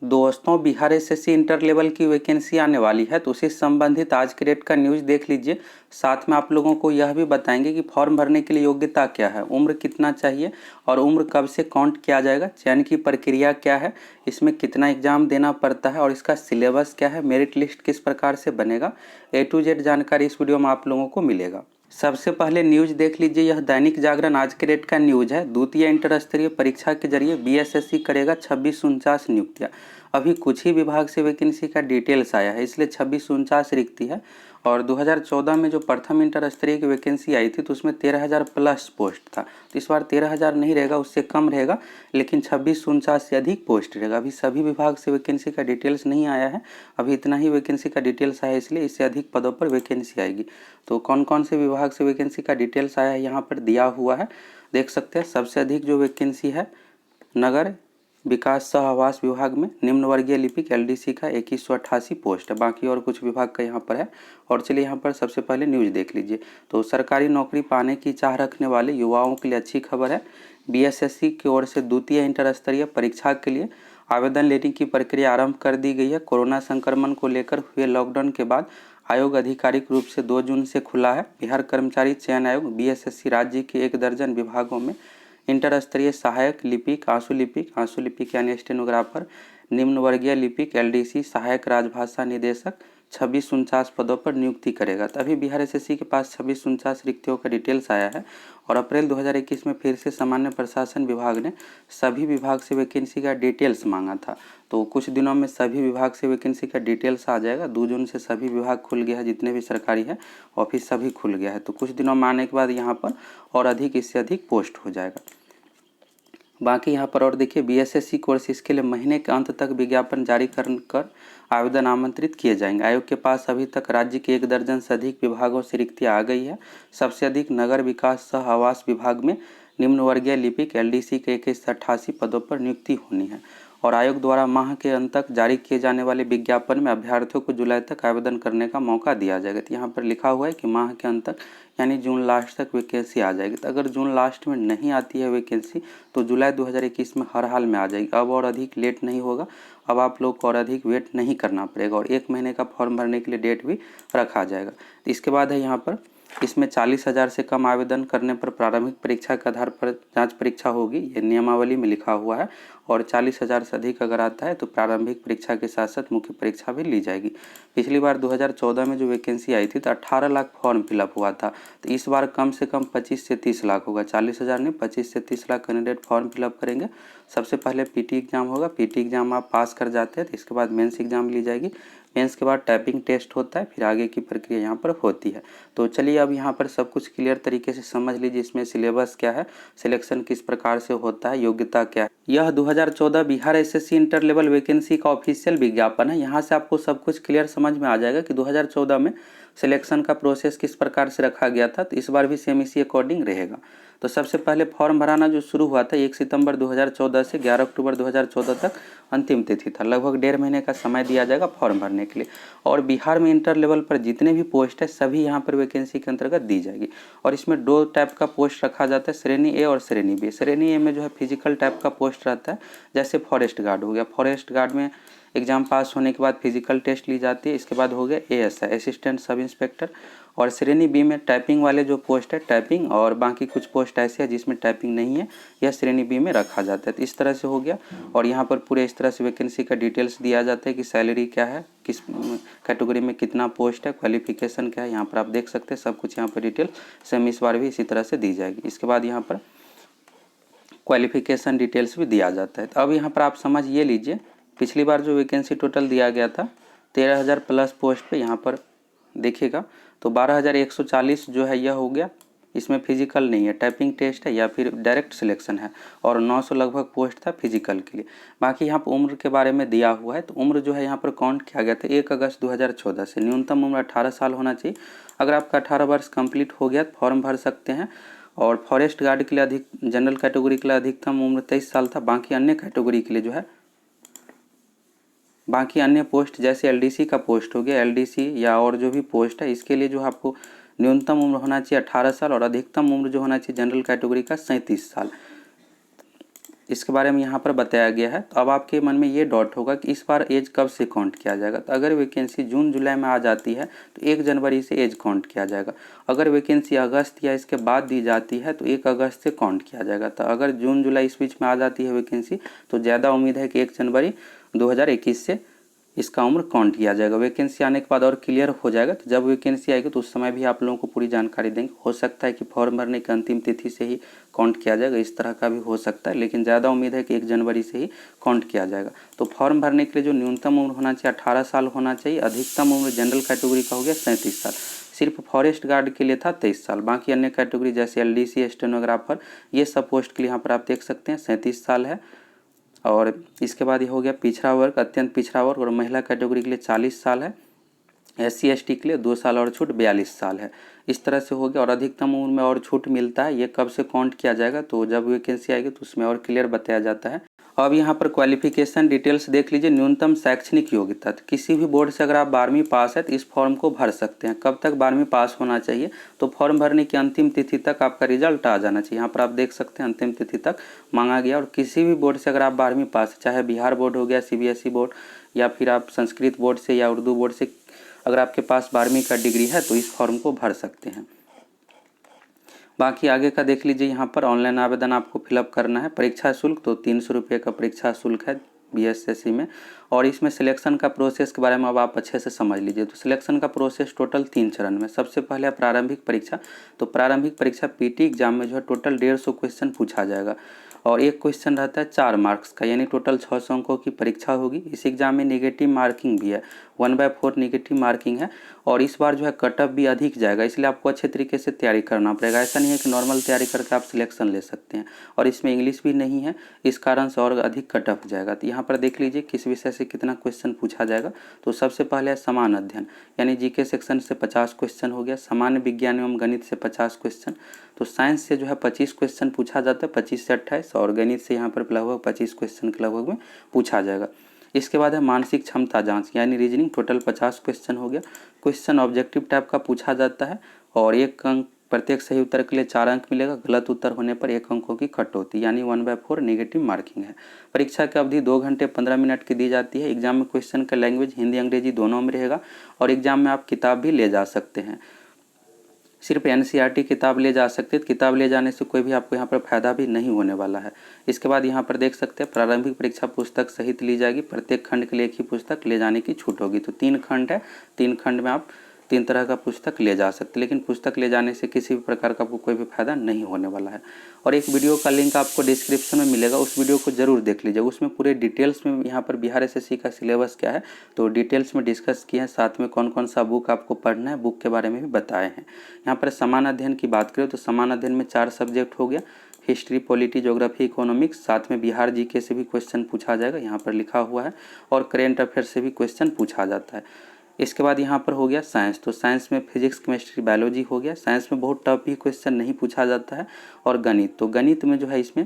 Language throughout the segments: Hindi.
दोस्तों, बिहार एसएससी इंटर लेवल की वैकेंसी आने वाली है, तो उससे संबंधित आज के डेट का न्यूज़ देख लीजिए। साथ में आप लोगों को यह भी बताएंगे कि फॉर्म भरने के लिए योग्यता क्या है, उम्र कितना चाहिए और उम्र कब से काउंट किया जाएगा, चयन की प्रक्रिया क्या है, इसमें कितना एग्जाम देना पड़ता है और इसका सिलेबस क्या है, मेरिट लिस्ट किस प्रकार से बनेगा, A to Z जानकारी इस वीडियो में आप लोगों को मिलेगा। सबसे पहले न्यूज़ देख लीजिए। यह दैनिक जागरण आज के डेट का न्यूज़ है। द्वितीय इंटर स्तरीय परीक्षा के जरिए बीएसएससी करेगा 2649 नियुक्तियाँ। अभी कुछ ही विभाग से वैकेंसी का डिटेल्स आया है, इसलिए 2649 रिक्ति है। और 2014 में जो प्रथम इंटर स्तरीय की वैकेंसी आई थी तो उसमें 13,000 प्लस पोस्ट था। तो इस बार 13,000 नहीं रहेगा, उससे कम रहेगा, लेकिन 2649 से अधिक पोस्ट रहेगा। अभी सभी विभाग से वैकेंसी का डिटेल्स नहीं आया है, अभी इतना ही वैकेंसी का डिटेल्स आया है, इसलिए इससे अधिक पदों पर वैकेंसी आएगी। तो कौन कौन से विभाग से वैकेंसी का डिटेल्स आया है यहाँ पर दिया हुआ है, देख सकते हैं। सबसे अधिक जो वैकेंसी है नगर विकास सह आवास विभाग में निम्न वर्गीय लिपिक एलडीसी का 2188 पोस्ट है। बाकी और कुछ विभाग का यहाँ पर है। और चलिए यहाँ पर सबसे पहले न्यूज़ देख लीजिए। तो सरकारी नौकरी पाने की चाह रखने वाले युवाओं के लिए अच्छी खबर है। बीएसएससी की ओर से द्वितीय इंटर स्तरीय परीक्षा के लिए आवेदन लेने की प्रक्रिया आरंभ कर दी गई है। कोरोना संक्रमण को लेकर हुए लॉकडाउन के बाद आयोग आधिकारिक रूप से 2 जून से खुला है। बिहार कर्मचारी चयन आयोग बीएसएससी राज्य के 1 दर्जन विभागों में इंटर स्तरीय सहायक लिपिक, आंसू लिपिक यानी स्टेनोग्राफर, निम्न वर्गीय लिपिक, एलडीसी, सहायक राजभाषा निदेशक 2649 पदों पर नियुक्ति करेगा। तभी बिहार एसएससी के पास 2649 रिक्तियों का डिटेल्स आया है। और अप्रैल 2021 में फिर से सामान्य प्रशासन विभाग ने सभी विभाग से वैकेंसी का डिटेल्स मांगा था। तो कुछ दिनों में सभी विभाग से वैकेंसी का डिटेल्स आ जाएगा। 2 जून से सभी विभाग खुल गया है, जितने भी सरकारी है ऑफिस सभी खुल गया है। तो कुछ दिनों में आने के बाद यहाँ पर और अधिक इससे अधिक पोस्ट हो जाएगा। बाकी यहाँ पर और देखिए, बीएसएससी कोर्स इसके लिए महीने के अंत तक विज्ञापन जारी कर आवेदन आमंत्रित किए जाएंगे। आयोग के पास अभी तक राज्य के 1 दर्जन से अधिक विभागों से रिक्तियाँ आ गई है। सबसे अधिक नगर विकास सह आवास विभाग में निम्न वर्गीय लिपिक एलडीसी के 2188 पदों पर नियुक्ति होनी है। और आयोग द्वारा माह के अंत तक जारी किए जाने वाले विज्ञापन में अभ्यर्थियों को जुलाई तक आवेदन करने का मौका दिया जाएगा। तो यहाँ पर लिखा हुआ है कि माह के अंत तक यानी जून लास्ट तक वैकेंसी आ जाएगी। तो अगर जून लास्ट में नहीं आती है वैकेंसी तो जुलाई 2021 में हर हाल में आ जाएगी। अब और अधिक लेट नहीं होगा, अब आप लोग को और अधिक वेट नहीं करना पड़ेगा। और 1 महीने का फॉर्म भरने के लिए डेट भी रखा जाएगा। तो इसके बाद है यहाँ पर, इसमें 40,000 से कम आवेदन करने पर प्रारंभिक परीक्षा के आधार पर जांच परीक्षा होगी, ये नियमावली में लिखा हुआ है। और 40,000 से अधिक अगर आता है तो प्रारंभिक परीक्षा के साथ साथ मुख्य परीक्षा भी ली जाएगी। पिछली बार 2014 में जो वैकेंसी आई थी तो 18 लाख फॉर्म फिलअप हुआ था। तो इस बार कम से कम 25 से 30 लाख होगा, 40,000 नहीं 25 से 30 लाख कैंडिडेट फॉर्म फिलअप करेंगे। सबसे पहले पीटी एग्जाम होगा, पीटी एग्जाम आप पास कर जाते हैं तो इसके बाद मेंस एग्जाम ली जाएगी। मेंस के बाद टाइपिंग टेस्ट होता है, फिर आगे की प्रक्रिया यहाँ पर होती है। तो चलिए अब यहाँ पर सब कुछ क्लियर तरीके से समझ लीजिए। इसमें सिलेबस क्या है, सिलेक्शन किस प्रकार से होता है, योग्यता क्या है। यह 2014 Bihar SSC inter level vacancy का ऑफिशियल विज्ञापन है। यहाँ से आपको सब कुछ क्लियर समझ में आ जाएगा कि 2014 में सिलेक्शन का प्रोसेस किस प्रकार से रखा गया था। तो इस बार भी सेम इसी अकॉर्डिंग रहेगा। तो सबसे पहले फॉर्म भराना जो शुरू हुआ था 1 सितंबर 2014 से 11 अक्टूबर 2014 तक अंतिम तिथि था। लगभग 1.5 महीने का समय दिया जाएगा फॉर्म भरने के लिए। और बिहार में इंटर लेवल पर जितने भी पोस्ट है सभी यहाँ पर वैकेंसी के अंतर्गत दी जाएगी। और इसमें 2 टाइप का पोस्ट रखा जाता है, श्रेणी ए और श्रेणी बी। श्रेणी ए में जो है फिजिकल टाइप का पोस्ट रहता है, जैसे फॉरेस्ट गार्ड हो गया। फॉरेस्ट गार्ड में एग्जाम पास होने के बाद फिजिकल टेस्ट ली जाती है। इसके बाद हो गया एएसआई, असिस्टेंट सब इंस्पेक्टर। और श्रेणी बी में टाइपिंग वाले जो पोस्ट है टाइपिंग, और बाकी कुछ पोस्ट ऐसे है जिसमें टाइपिंग नहीं है, यह श्रेणी बी में रखा जाता है। तो इस तरह से हो गया। और यहाँ पर पूरे इस तरह से वैकेंसी का डिटेल्स दिया जाता है कि सैलरी क्या है, किस कैटेगरी में कितना पोस्ट है, क्वालिफिकेशन क्या है, यहाँ पर आप देख सकते हैं सब कुछ यहाँ पर डिटेल सेम इस बार भी इसी तरह से दी जाएगी। इसके बाद यहाँ पर क्वालिफिकेशन डिटेल्स भी दिया जाता है। तो अब यहाँ पर आप समझ ये लीजिए, पिछली बार जो वैकेंसी टोटल दिया गया था 13,000 प्लस पोस्ट पे, यहाँ पर देखिएगा तो 12,140 जो है यह हो गया। इसमें फिजिकल नहीं है, टाइपिंग टेस्ट है या फिर डायरेक्ट सिलेक्शन है। और 900 लगभग पोस्ट था फिजिकल के लिए। बाकी यहाँ पर उम्र के बारे में दिया हुआ है। तो उम्र जो है यहाँ पर काउंट किया गया था 1 अगस्त 2014 से। न्यूनतम उम्र 18 साल होना चाहिए। अगर आपका 18 वर्ष कंप्लीट हो गया तो फॉर्म भर सकते हैं। और फॉरेस्ट गार्ड के लिए अधिक, जनरल कैटेगरी के लिए अधिकतम उम्र 23 साल था। बाकी अन्य कैटेगरी के लिए जो है, बाकी अन्य पोस्ट जैसे एलडीसी का पोस्ट हो गया, एलडीसी या और जो भी पोस्ट है इसके लिए जो आपको न्यूनतम उम्र होना चाहिए 18 साल और अधिकतम उम्र जो होना चाहिए जनरल कैटेगरी का 37 साल। इसके बारे में यहाँ पर बताया गया है। तो अब आपके मन में ये डाउट होगा कि इस बार एज कब से काउंट किया जाएगा। तो अगर वैकेंसी जून जुलाई में आ जाती है तो 1 जनवरी से एज काउंट किया जाएगा। अगर वैकेंसी अगस्त या इसके बाद दी जाती है तो 1 अगस्त से काउंट किया जाएगा। तो अगर जून जुलाई इस बीच में आ जाती है वैकेंसी तो ज़्यादा उम्मीद है कि 1 जनवरी 2021 से इसका उम्र काउंट किया जाएगा। वैकेंसी आने के बाद और क्लियर हो जाएगा। तो जब वैकेंसी आएगी तो उस समय भी आप लोगों को पूरी जानकारी देंगे। हो सकता है कि फॉर्म भरने की अंतिम तिथि से ही काउंट किया जाएगा, इस तरह का भी हो सकता है, लेकिन ज़्यादा उम्मीद है कि 1 जनवरी से ही काउंट किया जाएगा। तो फॉर्म भरने के लिए जो न्यूनतम उम्र होना चाहिए 18 साल होना चाहिए। अधिकतम उम्र जनरल कैटेगरी का हो गया 37 साल। सिर्फ फॉरेस्ट गार्ड के लिए था 23 साल। बाकी अन्य कैटेगरी जैसे LDC, स्टेनोग्राफर, ये सब पोस्ट के लिए यहाँ पर आप देख सकते हैं 37 साल है। और इसके बाद ये हो गया पिछड़ा वर्ग, अत्यंत पिछड़ा वर्ग और महिला कैटेगरी के लिए 40 साल है। SC ST के लिए 2 साल और छूट 42 साल है। इस तरह से हो गया। और अधिकतम उम्र में और छूट मिलता है, ये कब से काउंट किया जाएगा तो जब वैकेंसी आएगी तो उसमें और क्लियर बताया जाता है। अब यहाँ पर क्वालिफिकेशन डिटेल्स देख लीजिए। न्यूनतम शैक्षणिक योग्यता, तो किसी भी बोर्ड से अगर आप 12वीं पास है तो इस फॉर्म को भर सकते हैं। कब तक 12वीं पास होना चाहिए तो फॉर्म भरने की अंतिम तिथि तक आपका रिजल्ट आ जाना चाहिए। यहाँ पर आप देख सकते हैं अंतिम तिथि तक मांगा गया। और किसी भी बोर्ड से अगर आप 12वीं पास, चाहे बिहार बोर्ड हो गया, CBSE बोर्ड, या फिर आप संस्कृत बोर्ड से या उर्दू बोर्ड से, अगर आपके पास 12वीं का डिग्री है तो इस फॉर्म को भर सकते हैं। बाकी आगे का देख लीजिए। यहाँ पर ऑनलाइन आवेदन आपको फिलअप करना है। परीक्षा शुल्क तो 300 रुपये का परीक्षा शुल्क है BSSC में। और इसमें सिलेक्शन का प्रोसेस के बारे में अब आप अच्छे से समझ लीजिए। तो सिलेक्शन का प्रोसेस टोटल 3 चरण में। सबसे पहले प्रारंभिक परीक्षा। तो प्रारंभिक परीक्षा PT एग्जाम में जो है टोटल 150 क्वेश्चन पूछा जाएगा और एक क्वेश्चन रहता है 4 मार्क्स का, यानी टोटल 600 अंकों की परीक्षा होगी। इस एग्जाम में नेगेटिव मार्किंग भी है, 1/4 नेगेटिव मार्किंग है। और इस बार जो है कट ऑफ भी अधिक जाएगा, इसलिए आपको अच्छे तरीके से तैयारी करना पड़ेगा। ऐसा नहीं है कि नॉर्मल तैयारी करके आप सिलेक्शन ले सकते हैं। और इसमें इंग्लिश भी नहीं है, इस कारण से और अधिक कट ऑफ जाएगा। तो यहाँ पर देख लीजिए किस विषय से कितना क्वेश्चन पूछा जाएगा। तो सबसे पहले है समान अध्ययन, यानी GK सेक्शन से 50 क्वेश्चन हो गया। सामान्य विज्ञान एवं गणित से 50 क्वेश्चन। तो साइंस से जो है 25 क्वेश्चन पूछा जाता है, 25 से 28। और गणित से यहाँ पर लगभग 25 क्वेश्चन के लगभग में पूछा जाएगा। इसके बाद है मानसिक क्षमता जांच, यानी रीजनिंग, टोटल 50 क्वेश्चन हो गया। क्वेश्चन ऑब्जेक्टिव टाइप का पूछा जाता है और 1 अंक प्रत्येक सही उत्तर के लिए 4 अंक मिलेगा। गलत उत्तर होने पर 1 अंकों की कटौती, यानी 1/4 नेगेटिव मार्किंग है। परीक्षा की अवधि 2 घंटे 15 मिनट की दी जाती है। एग्जाम में क्वेश्चन का लैंग्वेज हिंदी अंग्रेजी दोनों में रहेगा। और एग्जाम में आप किताब भी ले जा सकते हैं, सिर्फ NCERT किताब ले जा सकते हैं। किताब ले जाने से कोई भी आपको यहाँ पर फायदा भी नहीं होने वाला है। इसके बाद यहाँ पर देख सकते हैं प्रारंभिक परीक्षा पुस्तक सहित ली जाएगी। प्रत्येक खंड के लिए एक ही पुस्तक ले जाने की छूट होगी। तो 3 खंड है, 3 खंड में आप 3 तरह का पुस्तक ले जा सकते हैं, लेकिन पुस्तक ले जाने से किसी भी प्रकार का आपको कोई भी फायदा नहीं होने वाला है। और एक वीडियो का लिंक आपको डिस्क्रिप्शन में मिलेगा, उस वीडियो को जरूर देख लीजिएगा। उसमें पूरे डिटेल्स में यहाँ पर बिहार SSC का सिलेबस क्या है तो डिटेल्स में डिस्कस किए हैं। साथ में कौन कौन सा बुक आपको पढ़ना है, बुक के बारे में भी बताए हैं। यहाँ पर समान अध्ययन की बात करें तो समान अध्ययन में 4 सब्जेक्ट हो गया, हिस्ट्री, पॉलिटी, ज्योग्राफी, इकोनॉमिक्स। साथ में बिहार GK से भी क्वेश्चन पूछा जाएगा, यहाँ पर लिखा हुआ है। और करेंट अफेयर से भी क्वेश्चन पूछा जाता है। इसके बाद यहाँ पर हो गया साइंस। तो साइंस में फिजिक्स, केमिस्ट्री, बायोलॉजी हो गया। साइंस में बहुत टफ भी क्वेश्चन नहीं पूछा जाता है। और गणित, तो गणित में जो है इसमें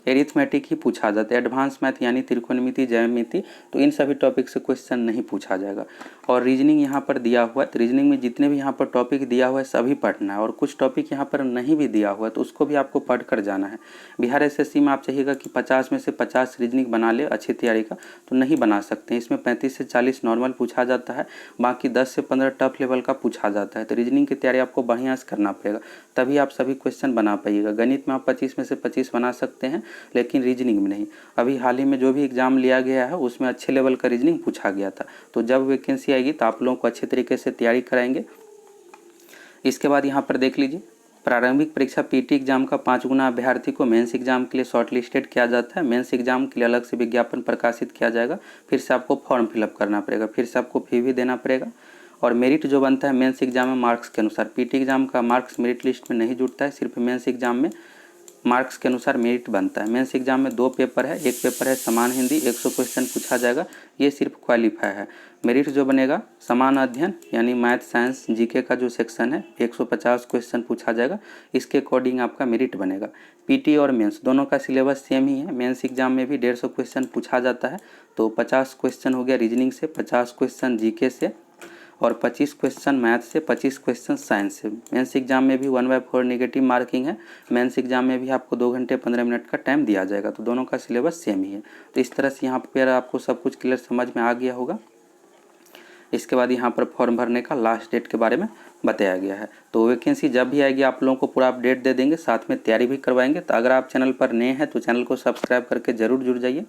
एरिथमेटिक ही पूछा जाता है। एडवांस मैथ यानी त्रिकोणमिति, ज्यामिति, तो इन सभी टॉपिक से क्वेश्चन नहीं पूछा जाएगा। और रीजनिंग यहाँ पर दिया हुआ है। तो रीजनिंग में जितने भी यहाँ पर टॉपिक दिया हुआ है सभी पढ़ना है। और कुछ टॉपिक यहाँ पर नहीं भी दिया हुआ है तो उसको भी आपको पढ़ कर जाना है। बिहार SSC में आप चाहिएगा कि 50 में से 50 रीजनिंग बना ले अच्छी तैयारी का, तो नहीं बना सकते हैं। इसमें 35 से 40 नॉर्मल पूछा जाता है, बाकी 10 से 15 टफ लेवल का पूछा जाता है। तो रीजनिंग की तैयारी आपको बढ़िया से करना पड़ेगा, तभी आप सभी क्वेश्चन बना पाइएगा। गणित में आप 25 में से 25 बना सकते हैं, लेकिन रीजनिंग में नहीं। अभी हाल ही में जो भी एग्जाम लिया गया है उसमें अच्छे लेवल का रीजनिंग पूछा गया था। तो जब वैकेंसी आएगी तो आप लोगों को अच्छे तरीके से तैयारी कराएंगे। इसके बाद यहाँ पर देख लीजिए प्रारंभिक परीक्षा PT एग्जाम का 5 गुना अभ्यर्थी को मेंस एग्जाम के लिए शॉर्ट लिस्टेड किया जाता है। मेंस एग्जाम के लिए अलग से विज्ञापन प्रकाशित किया जाएगा। फिर से आपको फॉर्म फिलअप करना पड़ेगा, फिर से आपको फी भी देना पड़ेगा। और मेरिट जो बनता है मेंस एग्जाम में मार्क्स के अनुसार। PT एग्जाम का मार्क्स मेरिट लिस्ट में नहीं जुड़ता है, सिर्फ मेंस एग्जाम में मार्क्स के अनुसार मेरिट बनता है। मेंस एग्जाम में 2 पेपर है, एक पेपर है समान हिंदी, 100 क्वेश्चन पूछा जाएगा, ये सिर्फ क्वालिफाई है। मेरिट जो बनेगा समान अध्ययन यानी मैथ, साइंस, GK का जो सेक्शन है 150 क्वेश्चन पूछा जाएगा, इसके अकॉर्डिंग आपका मेरिट बनेगा। PT और मेंस दोनों का सिलेबस सेम ही है। मेंस एग्जाम में भी 150 क्वेश्चन पूछा जाता है। तो 50 क्वेश्चन हो गया रीजनिंग से, 50 क्वेश्चन GK से और 25 क्वेश्चन मैथ से, 25 क्वेश्चन साइंस से। मेंस एग्जाम में भी 1/4 नेगेटिव मार्किंग है। मेंस एग्जाम में भी आपको 2 घंटे 15 मिनट का टाइम दिया जाएगा, तो दोनों का सिलेबस सेम ही है। तो इस तरह से यहाँ पर आपको सब कुछ क्लियर समझ में आ गया होगा। इसके बाद यहाँ पर फॉर्म भरने का लास्ट डेट के बारे में बताया गया है। तो वैकेंसी जब भी आएगी आप लोगों को पूरा अपडेट दे देंगे, साथ में तैयारी भी करवाएंगे। तो अगर आप चैनल पर नए हैं तो चैनल को सब्सक्राइब करके ज़रूर जुड़ जाइए।